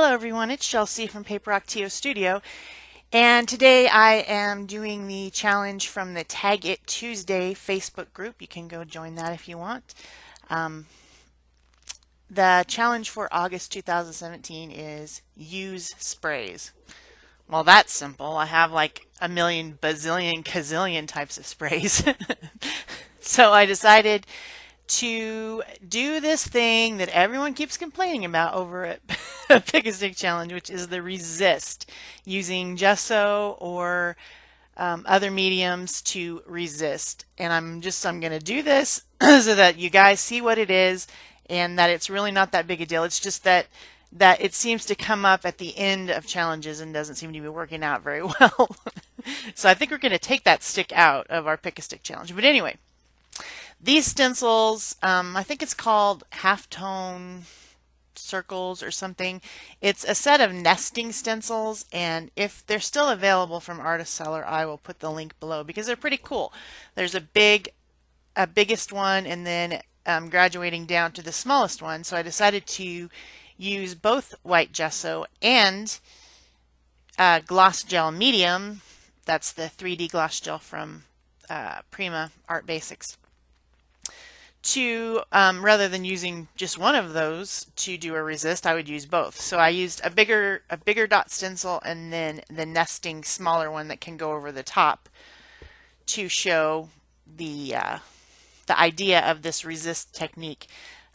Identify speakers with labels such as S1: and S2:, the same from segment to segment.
S1: Hello everyone, it's Shel from Paper Rock TO Studio, and today I am doing the challenge from the Tag It Tuesday Facebook group. You can go join that if you want. Um, the challenge for August 2017 is use sprays. Well, that's simple. I have like a million bazillion kazillion types of sprays. So I decided to do this thing that everyone keeps complaining about over at Pick a Stick Challenge, which is the resist, using gesso or other mediums to resist. And I'm going to do this so that you guys see what it is and that it's really not that big a deal. It's just that it seems to come up at the end of challenges and doesn't seem to be working out very well. So I think we're going to take that stick out of our Pick a Stick Challenge. But anyway, these stencils, I think it's called halftone circles or something. It's a set of nesting stencils, and if they're still available from Artist Seller, I will put the link below because they're pretty cool. There's a biggest one, and then graduating down to the smallest one. So I decided to use both white gesso and gloss gel medium. That's the 3D gloss gel from Prima Art Basics. To rather than using just one of those to do a resist, I would use both. So I used a bigger dot stencil and then the nesting smaller one that can go over the top to show the idea of this resist technique.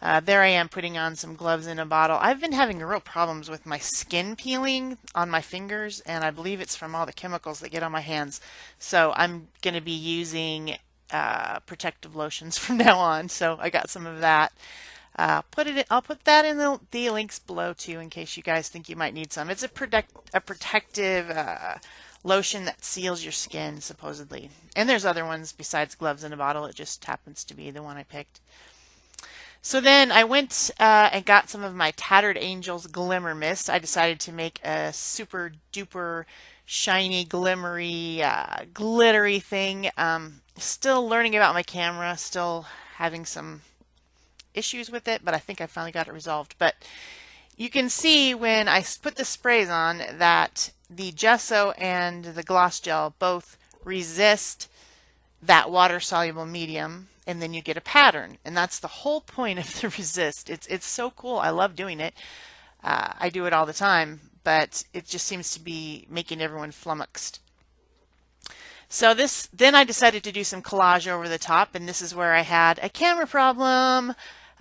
S1: There I am putting on some gloves in a bottle. I've been having real problems with my skin peeling on my fingers, and I believe it's from all the chemicals that get on my hands. So I'm going to be using protective lotions from now on. So I got some of that. I'll put that in the links below too, in case you guys think you might need some. It's a protective lotion that seals your skin, supposedly. And there's other ones besides gloves in a bottle. It just happens to be the one I picked. So then I went and got some of my Tattered Angels Glimmer Mist. I decided to make a super duper shiny, glimmery, glittery thing. Still learning about my camera, still having some issues with it, but I think I finally got it resolved. But you can see when I put the sprays on that the gesso and the gloss gel both resist that water-soluble medium, and then you get a pattern. And that's the whole point of the resist. It's so cool. I love doing it. I do it all the time, but it just seems to be making everyone flummoxed. So then I decided to do some collage over the top, and this is where I had a camera problem.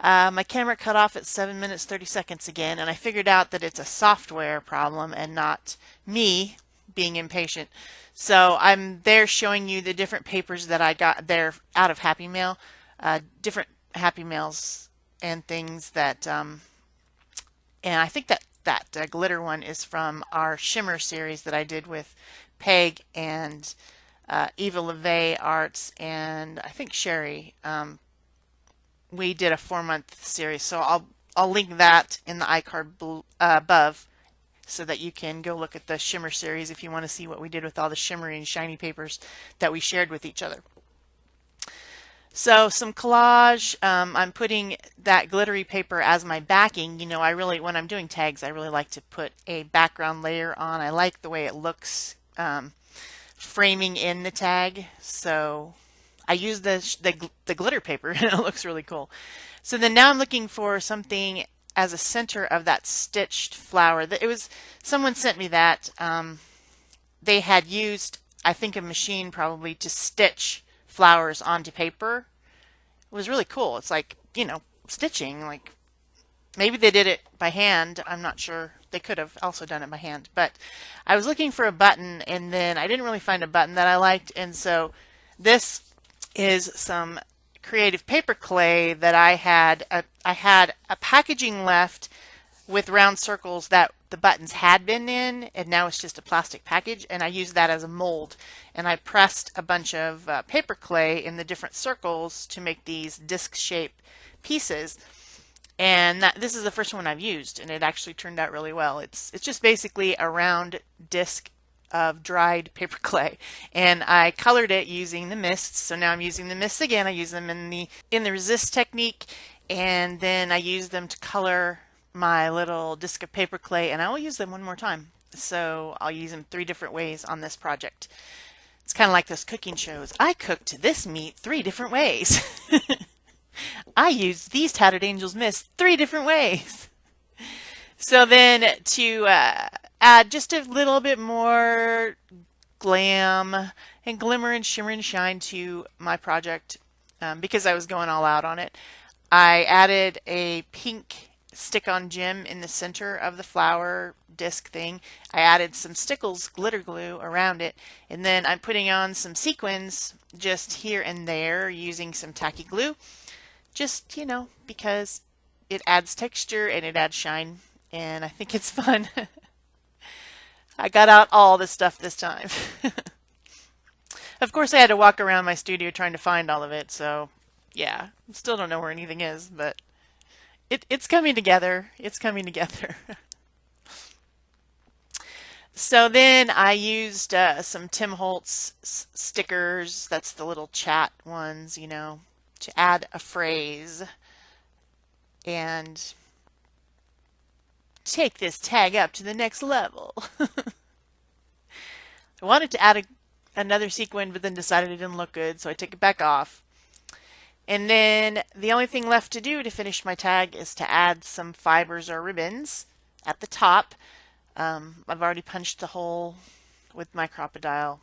S1: My camera cut off at 7 minutes 30 seconds again, and I figured out that it's a software problem and not me being impatient. So I'm there showing you the different papers that I got there out of Happy Mail, different Happy Mails and things that, and I think that glitter one is from our shimmer series that I did with Peg and Eva LeVay Arts and I think Sherry. We did a 4-month series, so I'll link that in the iCard above so that you can go look at the shimmer series if you want to see what we did with all the shimmery and shiny papers that we shared with each other. So some collage, I'm putting that glittery paper as my backing. You know, when I'm doing tags, I really like to put a background layer on. I like the way it looks framing in the tag. So I use the glitter paper and it looks really cool. So then now I'm looking for something as a center of that stitched flower. Someone sent me that. They had used, I think, a machine probably to stitch flowers onto paper. It was really cool. It's like, you know, stitching. Like maybe they did it by hand. I'm not sure. They could have also done it by hand. But I was looking for a button, and then I didn't really find a button that I liked. And so this is some creative paper clay that I had a packaging left with round circles that the buttons had been in, and now it's just a plastic package, and I used that as a mold, and I pressed a bunch of paper clay in the different circles to make these disc shaped pieces. And this is the first one I've used, and it actually turned out really well. It's just basically a round disc of dried paper clay, and I colored it using the mists. So now I'm using the mists again. I use them in the resist technique, and then I use them to color my little disc of paper clay, and I will use them one more time. So I'll use them 3 different ways on this project. It's kind of like those cooking shows. I cooked this meat 3 different ways. I used these Tattered Angels mist 3 different ways. So then to add just a little bit more glam and glimmer and shimmer and shine to my project, because I was going all out on it, I added a pink stick-on gem in the center of the flower disc thing. I added some Stickles glitter glue around it, and then I'm putting on some sequins just here and there using some tacky glue, just, you know, because it adds texture and it adds shine, and I think it's fun. I got out all the stuff this time. Of course, I had to walk around my studio trying to find all of it, so yeah, still don't know where anything is, but it's coming together. It's coming together. So then I used some Tim Holtz stickers. That's the little chat ones, you know, to add a phrase and take this tag up to the next level. I wanted to add another sequin, but then decided it didn't look good, so I took it back off. And then the only thing left to do to finish my tag is to add some fibers or ribbons at the top. I've already punched the hole with my crocodile.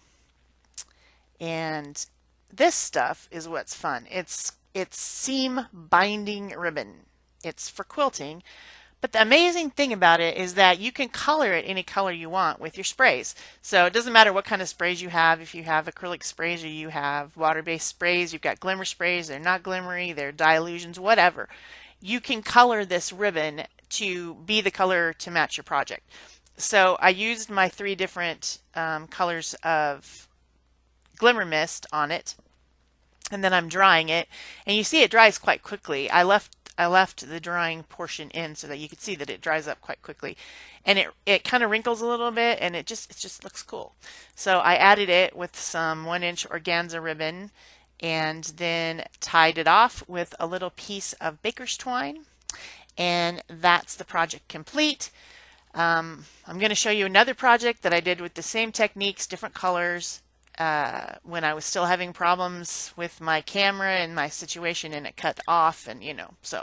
S1: And this stuff is what's fun. It's seam binding ribbon. It's for quilting. But the amazing thing about it is that you can color it any color you want with your sprays. So it doesn't matter what kind of sprays you have. If you have acrylic sprays or you have water-based sprays, you've got glimmer sprays, they're not glimmery, they're dye illusions, whatever. You can color this ribbon to be the color to match your project. So I used my 3 different colors of glimmer mist on it, and then I'm drying it, and you see it dries quite quickly. I left the drying portion in so that you could see that it dries up quite quickly, and it kind of wrinkles a little bit, and it just looks cool. So I added it with some 1-inch organza ribbon, and then tied it off with a little piece of baker's twine, and that's the project complete. I'm going to show you another project that I did with the same techniques, different colors, when I was still having problems with my camera and my situation, and it cut off, and you know, so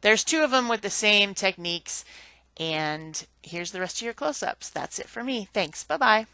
S1: there's 2 of them with the same techniques, and here's the rest of your close-ups. That's it for me. Thanks. Bye-bye.